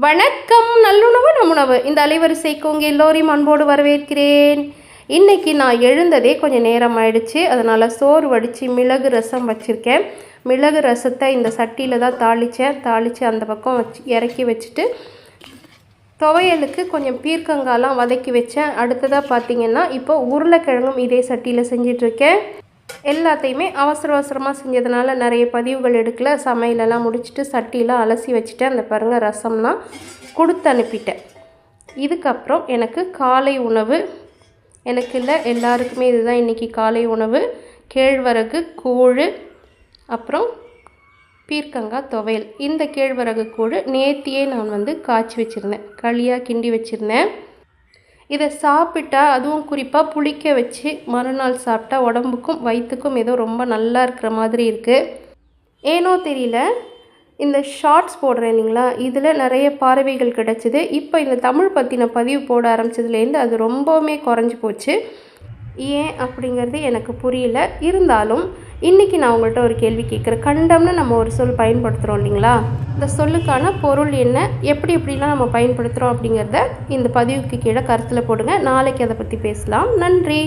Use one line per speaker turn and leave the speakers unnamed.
வணக்கம். நல்லுணவு நம்முணவு இந்த அலைவரிசைக்கு உங்கள் எல்லோரையும் அன்போடு வரவேற்கிறேன். இன்றைக்கி நான் எழுந்ததே கொஞ்சம் நேரம் ஆயிடுச்சு. அதனால் சோறு வடித்து மிளகு ரசம் வச்சுருக்கேன். மிளகு ரசத்தை இந்த சட்டியில் தான் தாளித்து அந்த பக்கம் இறக்கி வச்சுட்டு துவையலுக்கு கொஞ்சம் பீர்க்கங்காலாம் வதக்கி வச்சேன். அடுத்ததாக பார்த்திங்கன்னா இப்போ உருளைக்கிழங்கும் இதே சட்டியில் செஞ்சிட்ருக்கேன். எல்லாத்தையுமே அவசரமாக செஞ்சதுனால நிறைய பதிவுகள் எடுக்கல. சமையலெல்லாம் முடிச்சுட்டு சட்டியெலாம் அலசி வச்சுட்டேன். அந்த பாருங்கள் ரசம்லாம் கொடுத்து அனுப்பிட்டேன். இதுக்கப்புறம் எனக்கு காலை உணவு எனக்கு இல்லை, எல்லாருக்குமே இதுதான் இன்றைக்கி காலை உணவு. கேழ்வரகு கூழ், அப்புறம் பீர்க்கங்காய் துவையல். இந்த கேழ்வரகு கூழ் நேத்தியே நான் காய்ச்சி வச்சுருந்தேன், களியாக கிண்டி வச்சுருந்தேன். இதை சாப்பிட்டா, அதுவும் குறிப்பாக புளிக்க வச்சு மறுநாள் சாப்பிட்டா உடம்புக்கும் வயிற்றுக்கும் ஏதோ ரொம்ப நல்லா இருக்கிற மாதிரி இருக்குது. ஏனோ தெரியல, இந்த ஷார்ட்ஸ் போடுறேன் இல்லைங்களா, இதில் நிறைய பார்வைகள் கிடச்சிது. இப்போ இந்த தமிழ் பற்றின பதிவு போட ஆரம்பித்ததுலேருந்து அது ரொம்பவுமே குறைஞ்சி போச்சு. ஏன் அப்படிங்கிறது எனக்கு புரியல. இருந்தாலும் இன்றைக்கி நான் உங்கள்கிட்ட ஒரு கேள்வி கேட்குறேன். கண்டம்னு நம்ம ஒரு சொல் பயன்படுத்துகிறோம் இல்லைங்களா, இந்த சொல்லுக்கான பொருள் என்ன, எப்படிலாம் நம்ம பயன்படுத்துகிறோம் அப்படிங்கிறத இந்த பதிவுக்கு கீழே கருத்தில் போடுங்க. நாளைக்கு அதை பற்றி பேசலாம். நன்றி.